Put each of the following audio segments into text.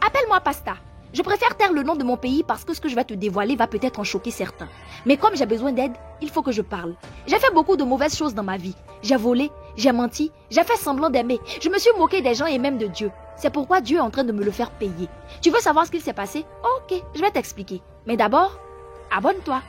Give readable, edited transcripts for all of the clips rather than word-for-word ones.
Appelle-moi Pasta. Je préfère taire le nom de mon pays parce que ce que je vais te dévoiler va peut-être en choquer certains. Mais comme j'ai besoin d'aide, il faut que je parle. J'ai fait beaucoup de mauvaises choses dans ma vie. J'ai volé, j'ai menti, j'ai fait semblant d'aimer. Je me suis moqué des gens et même de Dieu. C'est pourquoi Dieu est en train de me le faire payer. Tu veux savoir ce qu'il s'est passé? Ok, je vais t'expliquer. Mais d'abord, abonne-toi.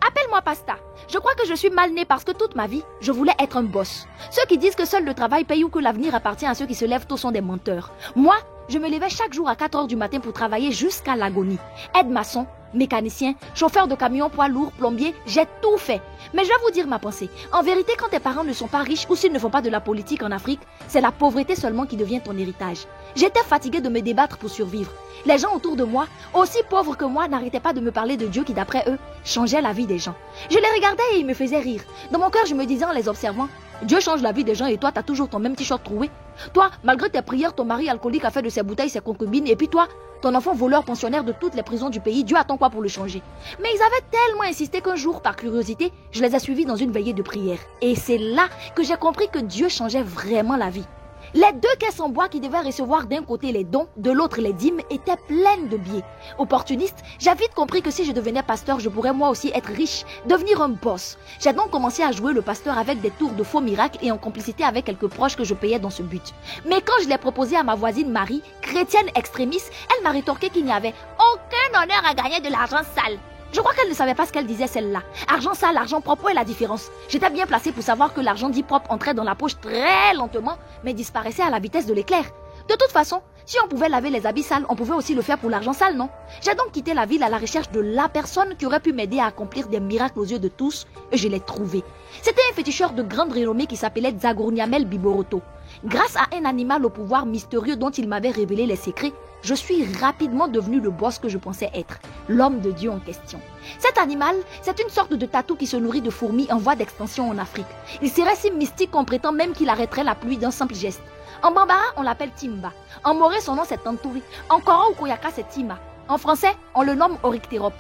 Appelle-moi Pasta. Je crois que je suis mal née parce que toute ma vie, je voulais être un boss. Ceux qui disent que seul le travail paye ou que l'avenir appartient à ceux qui se lèvent tôt sont des menteurs. Moi, je me levais chaque jour à 4 h du matin pour travailler jusqu'à l'agonie. Aide-maçon, mécanicien, chauffeur de camion, poids lourd, plombier, j'ai tout fait. Mais je vais vous dire ma pensée. En vérité, quand tes parents ne sont pas riches ou s'ils ne font pas de la politique en Afrique, c'est la pauvreté seulement qui devient ton héritage. J'étais fatiguée de me débattre pour survivre. Les gens autour de moi, aussi pauvres que moi, n'arrêtaient pas de me parler de Dieu qui, d'après eux, changeait la vie des gens. Je les regardais et ils me faisaient rire. Dans mon cœur, je me disais en les observant, Dieu change la vie des gens et toi, t'as toujours ton même t-shirt troué. Toi, malgré tes prières, ton mari alcoolique a fait de ses bouteilles ses concubines et puis toi, ton enfant voleur pensionnaire de toutes les prisons du pays, Dieu attend quoi pour le changer? Mais ils avaient tellement insisté qu'un jour, par curiosité, je les ai suivis dans une veillée de prière. Et c'est là que j'ai compris que Dieu changeait vraiment la vie. Les 2 caisses en bois qui devaient recevoir d'un côté les dons, de l'autre les dîmes, étaient pleines de billets. Opportuniste, j'ai vite compris que si je devenais pasteur, je pourrais moi aussi être riche, devenir un boss. J'ai donc commencé à jouer le pasteur avec des tours de faux miracles et en complicité avec quelques proches que je payais dans ce but. Mais quand je l'ai proposé à ma voisine Marie, chrétienne extrémiste, elle m'a rétorqué qu'il n'y avait aucun honneur à gagner de l'argent sale. Je crois qu'elle ne savait pas ce qu'elle disait celle-là. Argent sale, argent propre, où est la différence? J'étais bien placée pour savoir que l'argent dit propre entrait dans la poche très lentement, mais disparaissait à la vitesse de l'éclair. De toute façon, si on pouvait laver les habits sales, on pouvait aussi le faire pour l'argent sale, non? J'ai donc quitté la ville à la recherche de la personne qui aurait pu m'aider à accomplir des miracles aux yeux de tous, et je l'ai trouvé. C'était un féticheur de grande renommée qui s'appelait Zagourniamel Biboroto. Grâce à un animal au pouvoir mystérieux dont il m'avait révélé les secrets, je suis rapidement devenu le boss que je pensais être, l'homme de Dieu en question. Cet animal, c'est une sorte de tatou qui se nourrit de fourmis en voie d'extension en Afrique. Il serait si mystique qu'on prétend même qu'il arrêterait la pluie d'un simple geste. En Bambara, on l'appelle Timba. En Moré, son nom c'est Tantouri. En Kora ou Koyaka, c'est Tima. En français, on le nomme Oryctérope.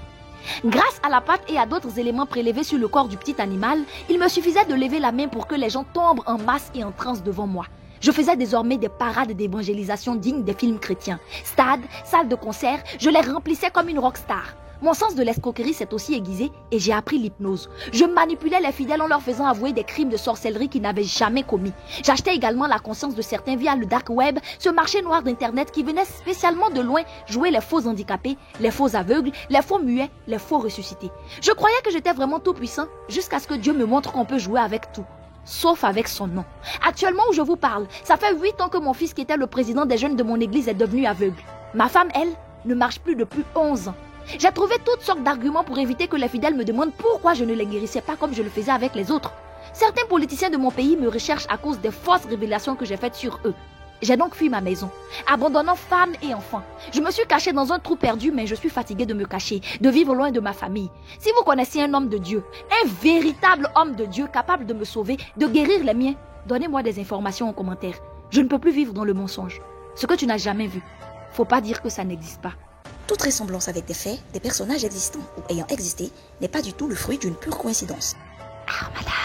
Grâce à la patte et à d'autres éléments prélevés sur le corps du petit animal, il me suffisait de lever la main pour que les gens tombent en masse et en transe devant moi. Je faisais désormais des parades d'évangélisation dignes des films chrétiens. Stades, salles de concert, je les remplissais comme une rockstar. Mon sens de l'escroquerie s'est aussi aiguisé et j'ai appris l'hypnose. Je manipulais les fidèles en leur faisant avouer des crimes de sorcellerie qu'ils n'avaient jamais commis. J'achetais également la conscience de certains via le dark web, ce marché noir d'internet qui venait spécialement de loin jouer les faux handicapés, les faux aveugles, les faux muets, les faux ressuscités. Je croyais que j'étais vraiment tout puissant jusqu'à ce que Dieu me montre qu'on peut jouer avec tout. Sauf avec son nom. Actuellement où je vous parle, ça fait 8 ans que mon fils qui était le président des jeunes de mon église est devenu aveugle. Ma femme, elle, ne marche plus depuis 11 ans. J'ai trouvé toutes sortes d'arguments pour éviter que les fidèles me demandent pourquoi je ne les guérissais pas comme je le faisais avec les autres. Certains politiciens de mon pays me recherchent à cause des fausses révélations que j'ai faites sur eux. J'ai donc fui ma maison, abandonnant femme et enfants. Je me suis cachée dans un trou perdu, mais je suis fatiguée de me cacher, de vivre loin de ma famille. Si vous connaissiez un homme de Dieu, un véritable homme de Dieu capable de me sauver, de guérir les miens, donnez-moi des informations en commentaire. Je ne peux plus vivre dans le mensonge. Ce que tu n'as jamais vu, faut pas dire que ça n'existe pas. Toute ressemblance avec des faits, des personnages existants ou ayant existé n'est pas du tout le fruit d'une pure coïncidence. Ah, madame.